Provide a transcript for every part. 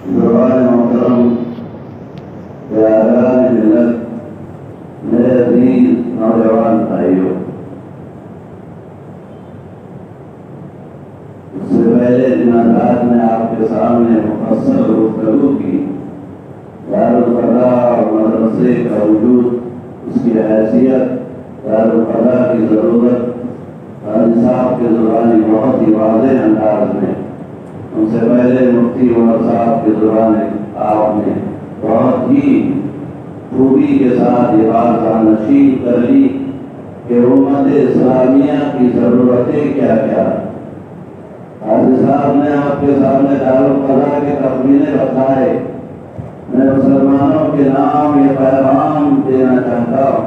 زبان محترم پیاران ملت، میرے عزیز نوجوان بھائیوں، اس سے پہلے جن حضرات نے آپ کے سامنے مفصل گفتگو کی، دارالفضا اور مدرسے کا وجود، اس کی حیثیت، دارالفضا کی ضرورت، حاجی صاحب کے زبانی بہت ہی واضح انداز میں، ان سے پہلے مفتی عمر صاحب کی زبان آپ نے بہت ہی خوبی کے ساتھ یہ بات نشین کر لی کہ امت اسلامیہ کی ضرورتیں کیا کیا۔ حاجی صاحب نے آپ کے سامنے دارالفضا کے تخمینے بتائے۔ میں مسلمانوں کے نام یہ پیغام دینا چاہتا ہوں،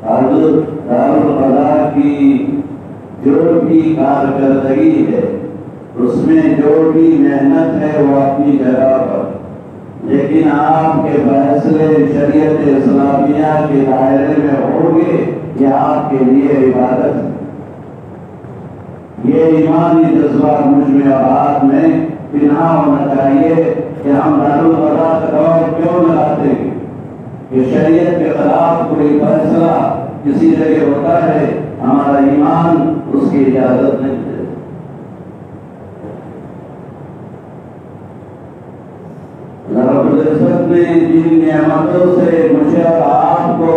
حضرت دارالفضا کی جو بھی کارکردگی ہے، اس میں جو بھی محنت ہے وہ اپنی جگہ پر، لیکن آپ کے فیصلے شریعت اسلامیہ کے دائرے میں ہوں گے، یہ آپ کے لیے عبادت ہے۔ یہ ایمانی جذبہ مجھ میں اور آپ میں پنہا ہونا چاہیے کہ ہم دارالفضا کا دور کیوں نہ لاتے ہیں کہ شریعت کے خلاف کوئی فیصلہ کسی جگہ ہوتا ہے، ہمارا ایمان اس کی اجازت نہیں دے۔ رب العزت نے جن نعمتوں سے مجھے اور آپ کو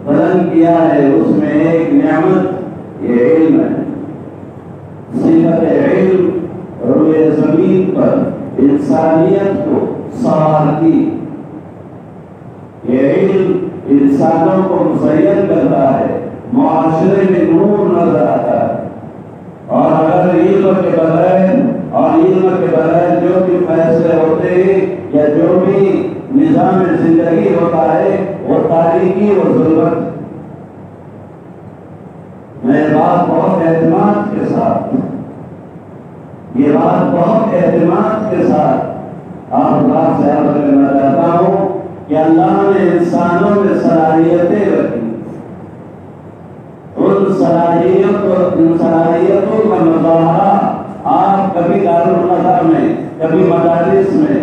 بلند کیا ہے، اس میں ایک نعمت یہ علم ہے۔ صفت علم روئے زمین پر انسانیت کو سوارتی، یہ علم انسانوں کو مزین کرتا ہے، معاشرے میں نور نظر آتا ہے، اور اگر علم کے بغیر جو بھی فیصلے ہوتے ہیں یا جو بھی نظام زندگی ہوتا ہے وہ تاریکی اور ظلمت۔ میں بات بہت اعتماد کے ساتھ آپ حضرات سے عرض کرنا چاہتا ہوں کہ اللہ نے انسانوں میں صلاحیتیں رکھی، ان صلاحیتوں کا مظاہرہ آپ کبھی دارالفضا میں، کبھی مدارس میں،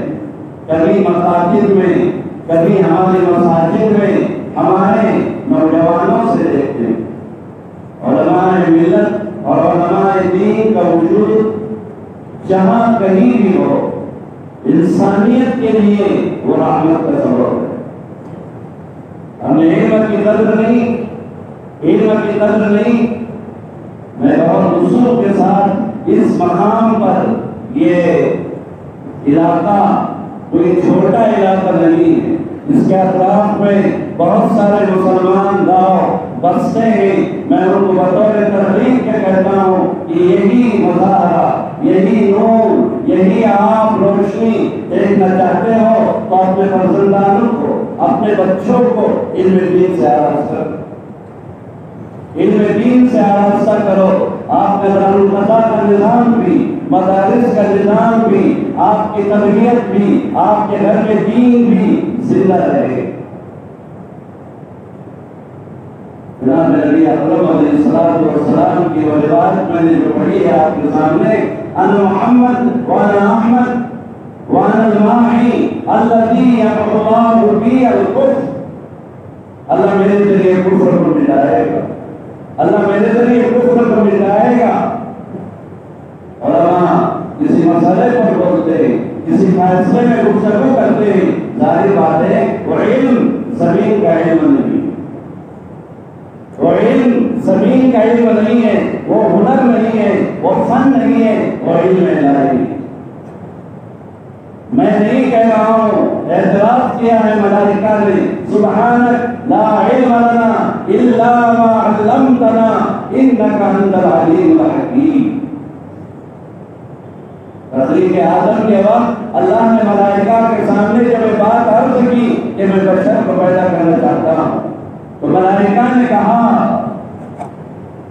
کبھی مساجد میں، کبھی ہمارے مساجد میں ہمارے نوجوانوں سے دیکھتے ہیں۔ علماء ملت اور علماء دین کا وجود جہاں کہیں بھی ہو، انسانیت کے لیے وہ رحمت کا سبب ہے۔ ہمیں علم کی قدر نہیں، میں بہت اصول کے ساتھ اس مقام پر، یہ علاقہ کوئی چھوٹا علاقہ نہیں ہے، اس کے اطراف میں بہت سارے مسلمان گاؤں بستے ہیں۔ میں ان کو بطور ترغیب کے کہتا ہوں کہ یہی مظاہرہ، یہی نور، یہی آپ روشنی دیکھنا چاہتے ہو تو اپنے فرزندانوں کو، اپنے بچوں کو علم دین سے آراستہ کرو۔ آپ کے دارالفضا کا نظام بھی، مدارس کا نظام بھی، آپ کی تربیت بھی، آپ کے گھر میں دین بھی زندہ رہے۔ جناب نبی اکرم علیہ السلام کی وہ روایت میں نے جو پڑھی ہے آپ کے سامنے، ان محمد وانا احمد وانا الماحی الذی یمحو اللہ بی الکفر۔ اللہ میرے ذریعے کفر کو مٹائے گا، اللہ میرے ذریعے کفر کو مٹائے گا۔ علماء کسی مسئلے پر بولتے ہیں، کسی فیصلے میں گفتگو کرتے ہیں، ظاہر بات ہے وہ علم زمین کا علم نہیں، وہ علم زمین کا علم نہیں ہے، وہ ہنر نہیں ہے، وہ فن نہیں ہے، وہ علم الہی ہے۔ میں نہیں کہہ رہا ہوں، اعتراض کیا ہے ملائکہ نے، سبحانک لا علم لنا الا ما علمتنا انک انت العلیم الحکیم۔ تخلیق آدم کے وقت اللہ نے ملائکہ کے سامنے جب یہ بات عرض کی کہ میں بشر کو پیدا کرنا چاہتا ہوں، تو ملائکہ نے کہا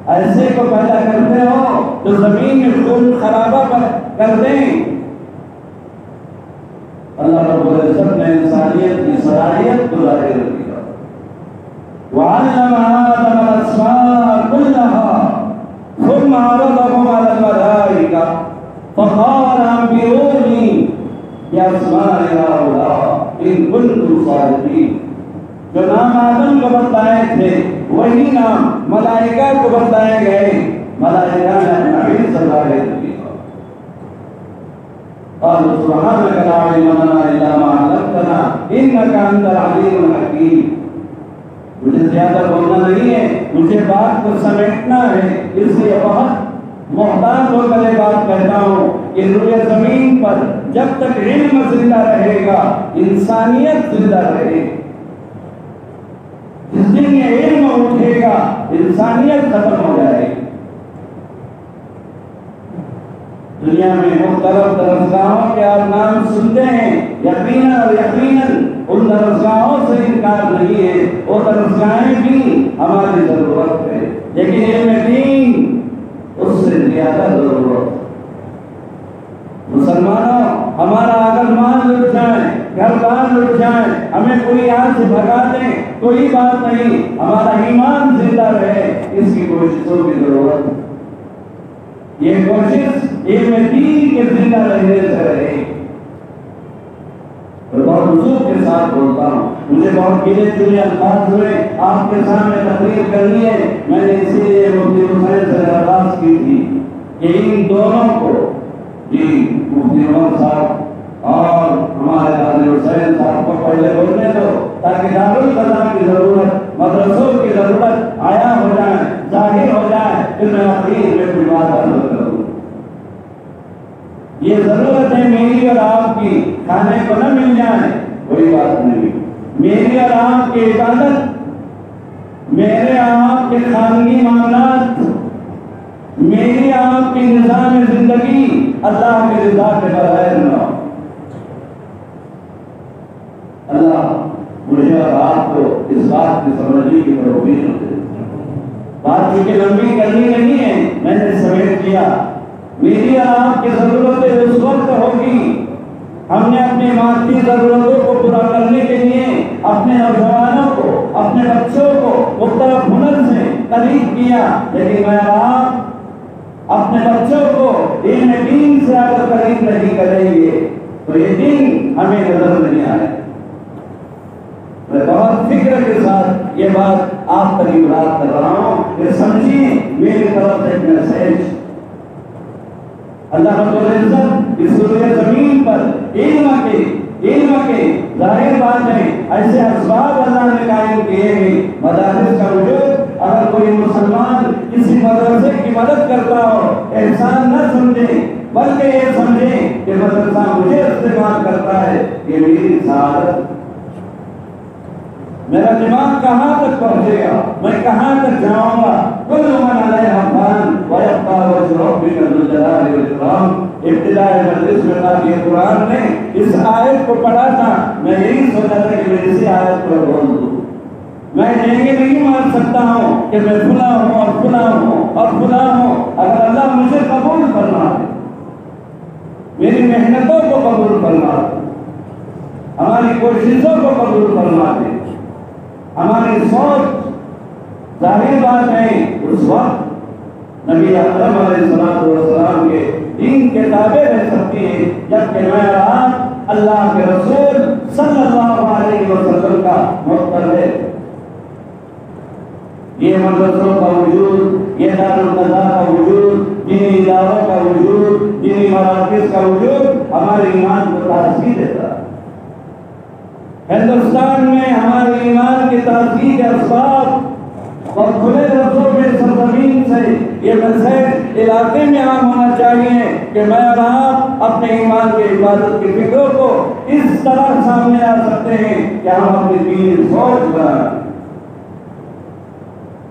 ایسے کو پیدا کرتے ہو تو زمین میں خون خرابہ کر دیں۔ اللہ رب العزت نے انسانیت کی صلاحیت کو ظاہر کیا۔ وَعَلَّمَ آدَمَ الْأَسْمَاءَ كُلَّهَا ثُمَّ عَرَضَهُمْ عَلَى الْمَلَائِكَةِ فَقَالَ أَنبِئُونِي بِأَسْمَاءِ هَؤُلَاءِ إِن كُنتُمْ صَادِقِينَ۔ جو نام آدم کو بتلائے تھے وہی نام ملائکہ کو بتلائے گئے، ملائکہ نے اپنا سزا دے دی۔ قالوا سبحانك لا علم لنا إلا ما علمتنا إنك أنت العليم الحكيم۔ مجھے زیادہ بولنا نہیں ہے، مجھے بات کو سمیٹنا ہے، اس لیے بہت محتاط ہو کر یہ بات کہتا ہوں کہ روئے زمین پر جب تک علم زندہ رہے گا انسانیت زندہ رہے گی۔ جس دن یہ علم اٹھے گا انسانیت ختم ہو جائے گی۔ دنیا میں مختلف درسگاہوں کے آپ نام سنتے ہیں، یقیناً اور یقیناً ان درسگاہوں سے انکار نہیں ہے، وہ درسگاہیں بھی ہماری ضرورت ہے، لیکن علم دین اس سے زیادہ ضرورت۔ مسلمانوں، ہمارا اگر مال لٹ جائیں، گھر بار لٹ جائیں، ہمیں کوئی یہاں سے بھگا دیں، کوئی بات نہیں، ہمارا ایمان زندہ رہے، اس کی کوششوں کی ضرورت ہے۔ یہ کوشش علم دین کے زندہ رہنے سے رہے۔ اور بہت حضور کے ساتھ بولتا ہوں، مجھے بہت گلے چلے الفاظ ہوئے آپ کے سامنے تقریر کرنی ہے، میں نے اسی لیے مفتی حسین سے درخواست کی تھی کہ ان دونوں کو، جی مفتی عمر صاحب اور ہمارے حاضر حسین صاحب کو پہلے بولنے دو تاکہ دارالقضا کی ضرورت، مدرسوں کی ضرورت آیا ہو جائے، ظاہر ہو جائے، پھر میں آخر میں کوئی بات عرض کروں۔ یہ ضرورت ہے میری اور آپ کی، کھانے کو نہ مل جائے کوئی بات نہیں، میری اور آپ کی عبادت، میرے آپ کے خانگی معاملات، میری آپ کی نظام زندگی اللہ کے رضا کے بغیر نہ ہو۔ اللہ مجھے اور آپ کو اس بات کی سمجھنے کی توفیق دے۔ بات چونکہ لمبی کرنی نہیں ہے، میں نے سمیٹ دیا۔ میری اور آپ کی ضرورتیں اس وقت ہوگی ہم نے اپنی مادی ضرورتوں کو پورا کرنے کے لیے اپنے نوجوانوں کو، اپنے بچوں کو مختلف ہنر سے قریب کیا، لیکن میں آپ اپنے بچوں کو علم دین سے اگر قریب نہیں کریں گے تو یہ دین ہمیں نظر نہیں آئے۔ میں بہت فکر کے ساتھ یہ بات آپ تک یاد کر رہا ہوں کہ سمجھیے میری طرف سے ایک میسج۔ اللہ رب العزت اس روئے زمین پر علم کے ظاہر بات ہے، ایسے اسباب اللہ نے قائم کیے ہیں۔ مدارس کا وجود، اگر کوئی مسلمان کسی مدرسے کی مدد کرتا ہو احسان نہ سمجھے بلکہ یہ سمجھے کہ مدرسہ مجھے استعمال کرتا ہے، یہ میری سعادت۔ میرا دماغ کہاں تک پہنچے گا، میں کہاں تک جاؤں گا؟ کل من علیہا فان ویبقی وجہ ربک ذو الجلال والاکرام۔ ابتداء مجلس میں قاری قرآن نے اس آیت کو پڑھا تھا، میں یہی سوچا تھا کہ میں اسی آیت پر بول دوں۔ میں یہ نہیں مان سکتا ہوں کہ میں فلاں ہوں اور فلاں ہوں اور فلاں ہوں۔ اگر اللہ مجھے قبول فرما دے، میری محنتوں کو قبول فرما دے، ہماری کوششوں کو قبول فرما دے، ہماری سوچ، ظاہر بات ہے اس وقت نبی اکرم علیہ السلام کے دین کے تابع رہ سکتی ہے، جبکہ میں اور آپ اللہ کے رسول صلی اللہ علیہ وسلم کا متبع۔ یہ مدرسوں کا وجود، یہ دارالقضا کا وجود، دینی اداروں کا وجود، دینی مراکز کا وجود ہمارے ایمان کو تازگی دیتا ہے۔ ہندوستان میں ہمارے ایمان کی تازگی کے اسباب اور کھلے لفظوں میں سرزمین سے یہ میسج علاقے میں عام ہونا چاہیے کہ میں اور آپ اپنے ایمان کی حفاظت کی فکروں کو اس طرح سامنے آ سکتے ہیں کہ ہم اپنی دین سوچ بنائیں۔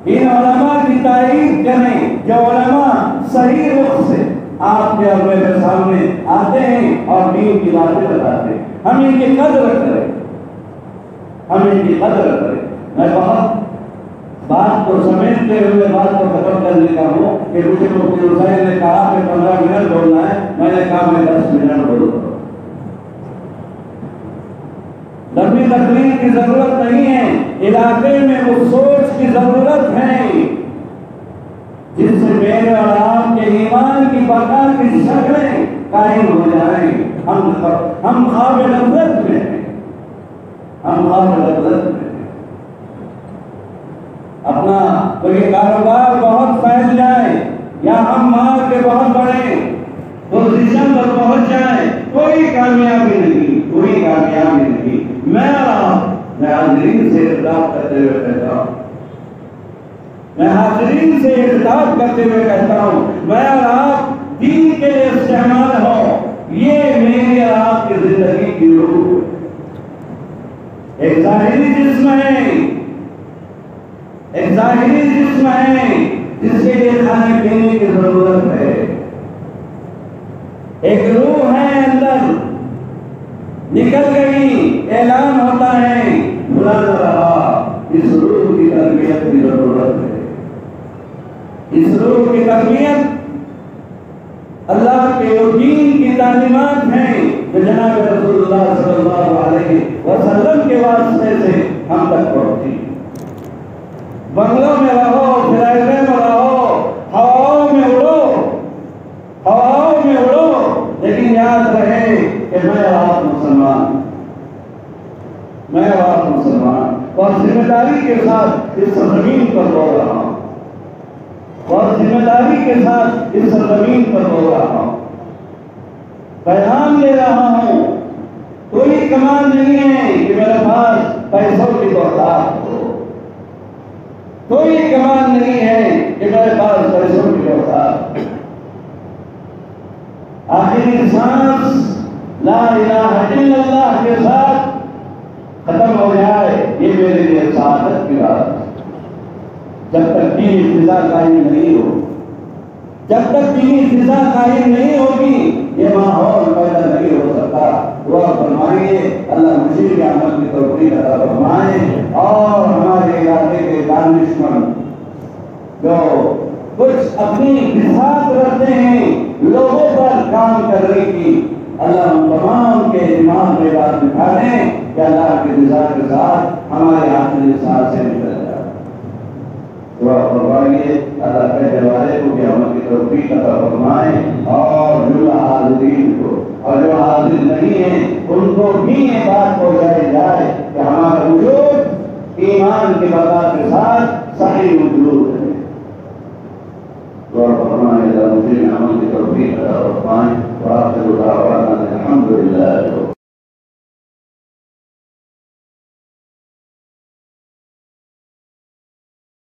ان علماء کی تعریف کریں جو علماء صحیح رخ سے آپ کے اور میرے سامنے آتے ہیں اور دین کی باتیں بتاتے ہیں، ہم ان کی قدر کریں، ہم ان کی قدر کریں۔ میں بہت بات کو سمیٹتے ہوئے بات کو ختم کرنے کا ہوں کہ مجھے مفتی حسین نے کہا کہ 15 منٹ بولنا ہے، میں نے کہا میں 10 منٹ بولوں گا۔ لمبی تقریر کی ضرورت نہیں ہے، علاقے میں وہ سوچ کی ضرورت ہے جس سے میرے اور آپ کے ایمان کی بقا کی شکلیں قائم ہو جائیں۔ ہم خواب غفلت میں ہیں، ہم خواب غفلت میں ہیں۔ اپنا کوئی کاروبار بہت پھیل جائے یا ہم مار کے بہت بڑے پوزیشن پر پہنچ جائیں، کوئی کامیابی نہیں، کوئی کامیابی نہیں۔ میں حاضرین سے اطلاع کرتے ہوئے کہتا ہوں، میں حاضرین سے اطلاع کرتے ہوئے کہتا ہوں، میں اور آپ دین کے لیے استعمال ہو، یہ میری اور آپ کی زندگی کی روح ہے۔ ایک ظاہری جسم ہے، ایک ظاہری جسم ہے جس کے لیے کھانے پینے کی ضرورت ہے، ایک روح ہے اندر، نکل گئی اعلان ہوتا ہے بلا نہ رہا، اس روح کی تربیت کی ضرورت ہے۔ اس روح کی تربیت اللہ کے دین کی تعلیمات ہیں جو جناب رسول اللہ صلی اللہ علیہ وسلم کے واسطے سے ہم تک پہنچی۔ بنگلوں میں رہو، فلائٹ میں رہو، ہواؤں میں اڑو، ہواؤں میں اڑو، لیکن یاد رہے کہ میں آپ مسلمان، میں آپ مسلمان، اور ذمہ داری کے ساتھ اس زمین پر رو رہا ہوں، اور ذمہ داری کے ساتھ اس زمین پر رو رہا ہوں، پیغام لے رہا ہوں۔ کوئی کمال نہیں ہے کہ میرے پاس پیسوں کی بہتات ہو، کوئی کمال نہیں ہے کہ میرے پاس پیسوں کی بہتات۔ آخری سانس لا الہ الا اللہ کے ساتھ ختم ہو جائے، یہ میرے لیے سعادت کی بات ہے۔ جب تک دینی فضا قائم نہیں ہو، جب تک دینی فضا قائم نہیں ہوگی، یہ ماحول پیدا نہیں ہو سکتا۔ دعا فرمائیے اللہ مزید عمل کی توفیق عطا فرمائے، اور ہمارے علاقے کے دانشمند جو کچھ اپنی بساط رکھتے ہیں لوگوں پر کام کرنے کی، اللہ ہم تمام کے دماغ میں بات بٹھا دیں کہ اللہ کے رضا کے ساتھ ہمارے آخری سانس سے نکل جائے۔ دعا فرمائیے اللہ کہنے والے کو کہ عمل کی توفیق عطا فرمائے، اور جملہ حاضرین کو اور جو حاضر نہیں ہیں ان کو بھی یہ بات پہنچائی جائے کہ ہمارا وجود ایمان کی بقا کے ساتھ صحیح وجود ہے۔ دعا فرمائے اللہ مجھے عمل کی توفیق عطا فرمائے، وآخر دعوانا الحمدللہ۔